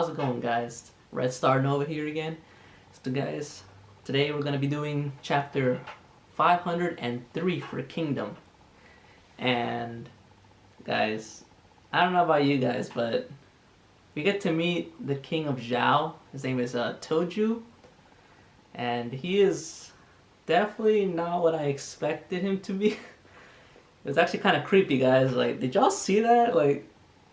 How's it going, guys? Red Star Nova here again. So guys, today we're going to be doing chapter 503 for Kingdom. And guys, I don't know about you guys, but we get to meet the king of Zhao. His name is Toju. And he is definitely not what I expected him to be. It's actually kind of creepy, guys. Like, did y'all see that? Like,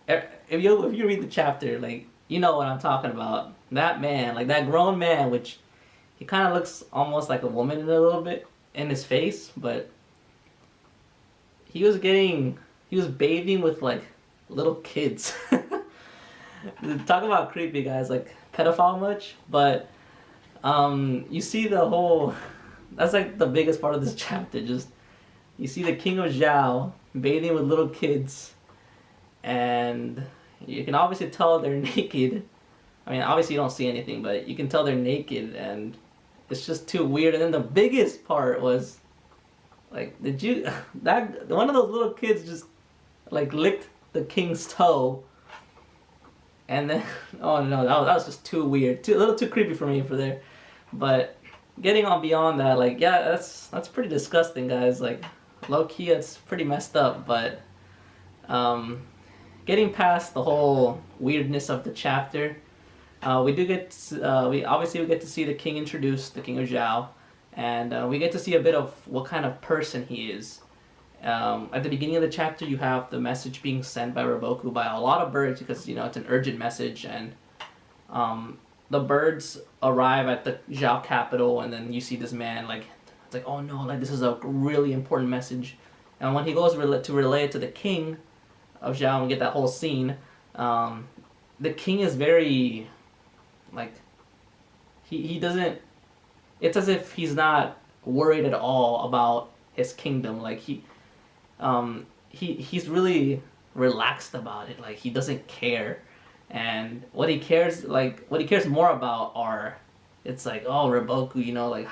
if you read the chapter, like, you know what I'm talking about. That man, like that grown man, which he kind of looks almost like a woman in a little bit in his face, but he was bathing with like little kids. Talk about creepy, guys. Like pedophile much, but you see the whole. That's like the biggest part of this chapter. Just you see the king of Zhao bathing with little kids, and you can obviously tell they're naked. I mean, obviously you don't see anything, but you can tell they're naked, and it's just too weird. And then the biggest part was, like, that one of those little kids just, like, licked the king's toe, and then, oh no, that was just too weird. A little too creepy for me for there. But getting on beyond that, like, yeah, that's pretty disgusting, guys. Like, low-key, it's pretty messed up, but, getting past the whole weirdness of the chapter, we get to see the king introduced, the king of Zhao, and we get to see a bit of what kind of person he is. At the beginning of the chapter, you have the message being sent by Raboku by a lot of birds because, you know, it's an urgent message, and the birds arrive at the Zhao capital, and then you see this man, like, it's like, oh no, like, this is a really important message. And when he goes to relay it to the king of Zhao, and we get that whole scene, the king is very, like, he doesn't, it's as if he's not worried at all about his kingdom. Like, he's really relaxed about it. Like, he doesn't care. And what he cares more about are, it's like, oh, Raboku, you know, like,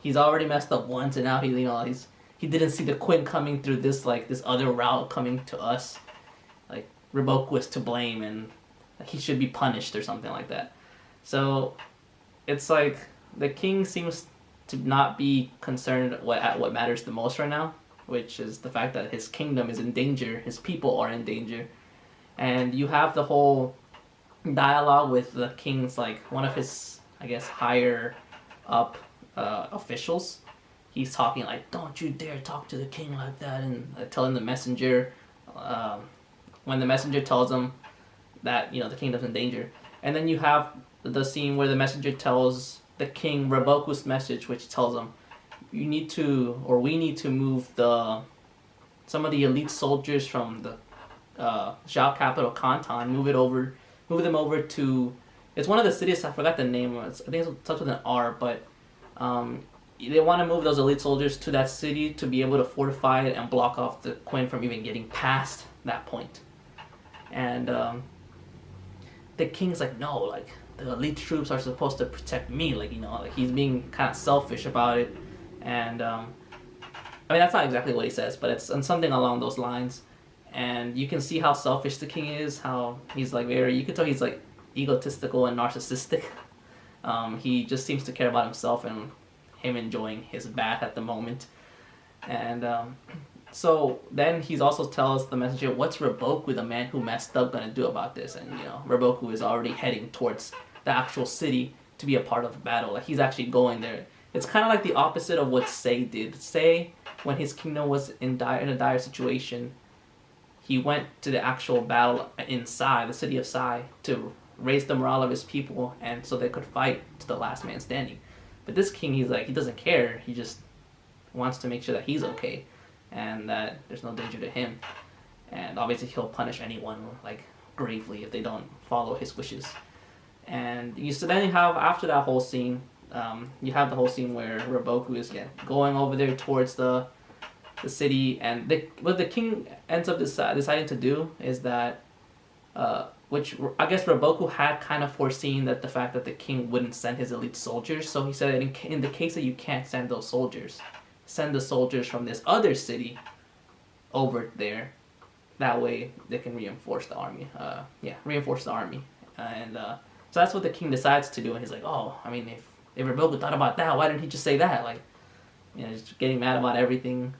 he's already messed up once, and now he didn't see the Quinn coming through this other route coming to us. Like, Raboku was to blame, and like, he should be punished or something like that. So it's like the king seems to not be concerned at what matters the most right now, which is the fact that his kingdom is in danger, his people are in danger. And you have the whole dialogue with the king's, like, one of his, I guess, higher up officials. He's talking like, don't you dare talk to the king like that, and telling the messenger, when the messenger tells him that, you know, the kingdom's in danger. And then you have the scene where the messenger tells the king Raboku's message, which tells him, we need to move some of the elite soldiers from the Zhao capital, Kantan, move them over to, it's one of the cities, I forgot the name, I think it starts with an R, but they want to move those elite soldiers to that city to be able to fortify it and block off the Quinn from even getting past that point. And the king's like, no, like, the elite troops are supposed to protect me, like, you know, like, he's being kind of selfish about it. And I mean, that's not exactly what he says, but it's something along those lines. And you can see how selfish the king is, how he's like you can tell he's like egotistical and narcissistic. He just seems to care about himself and him enjoying his bath at the moment. And so then he's also tells the messenger, what's Raboku, the man who messed up, gonna do about this? And, you know, Raboku is already heading towards the actual city to be a part of the battle. Like, he's actually going there. It's kind of like the opposite of what Sei did. Sei, when his kingdom was in a dire situation, he went to the actual battle in Sai, the city of Sai, to raise the morale of his people, and so they could fight to the last man standing. But this king, he's like, he doesn't care. He just wants to make sure that he's okay, and that there's no danger to him. And obviously he'll punish anyone, like, gravely if they don't follow his wishes. And then you have, after that whole scene, you have the whole scene where Raboku is going over there towards the city, and what the king ends up deciding to do is that, which I guess Raboku had kind of foreseen, that the fact that the king wouldn't send his elite soldiers, so he said that in the case that you can't send those soldiers, send the soldiers from this other city over there. That way they can reinforce the army. and so that's what the king decides to do. And he's like, oh, I mean, if Roboku thought about that, why didn't he just say that? Like, you know, just getting mad about everything,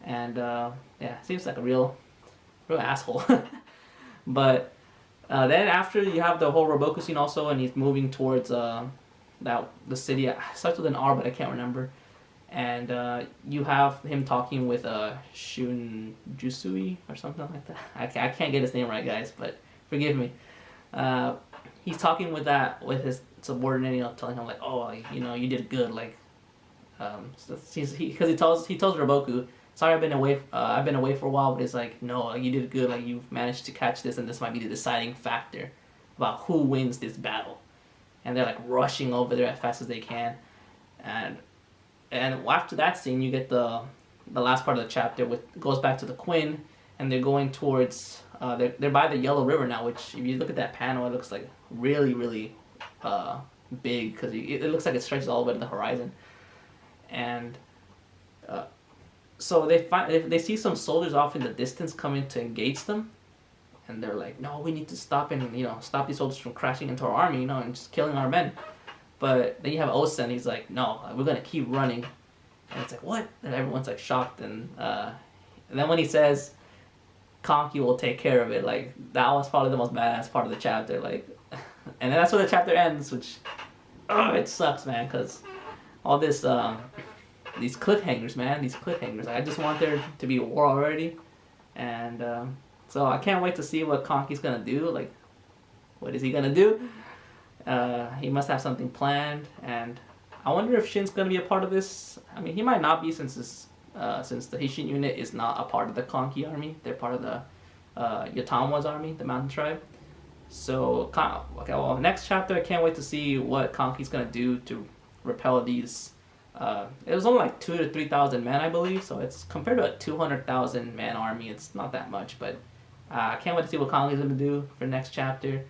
and yeah, seems like a real asshole. But then after you have the whole Roboku scene also, and he's moving towards the city. It starts with an R, but I can't remember. And you have him talking with Shun Jusui or something like that. I can't get his name right, guys, but forgive me. He's talking with his subordinate, you know, telling him like, oh, like, you know, you did good, like, because he tells Roboku, sorry, I've been away for a while, but it's like, no, like, you did good, like, you've managed to catch this, and this might be the deciding factor about who wins this battle. And they're like rushing over there as fast as they can, and after that scene, you get the last part of the chapter, which goes back to the Quinn, and they're going towards they're by the Yellow River now, which if you look at that panel, it looks like really, really big, because it looks like it stretches all the way to the horizon. And so they see some soldiers off in the distance coming to engage them, and they're like, no, we need to stop and, you know, stop these soldiers from crashing into our army, you know, and just killing our men. But then you have Osa, and he's like, no, we're gonna keep running. And it's like, what? And everyone's like shocked, and then when he says Kanki will take care of it, like, that was probably the most badass part of the chapter, like. And then that's where the chapter ends, which, oh, it sucks, man, because all this these cliffhangers, man, these cliffhangers. I just want there to be a war already, and so I can't wait to see what Kanki's gonna do. Like, what is he gonna do? He must have something planned, and I wonder if Shin's gonna be a part of this. I mean, he might not be, since the Hishin unit is not a part of the Kanki army. They're part of the Yotamwa's army, the mountain tribe. So, okay, well, next chapter, I can't wait to see what Kanki's gonna do to repel these. It was only like 2,000 to 3,000 men, I believe. So it's compared to a 200,000 man army. It's not that much, but I can't wait to see what Kanki's gonna do for the next chapter,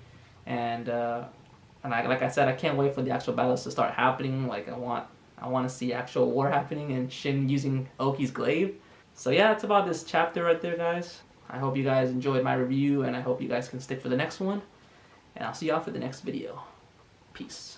and like I said, I can't wait for the actual battles to start happening. Like, I want to see actual war happening and Shin using Oki's glaive. So yeah, that's about this chapter right there, guys. I hope you guys enjoyed my review, and I hope you guys can stick for the next one. And I'll see y'all for the next video. Peace.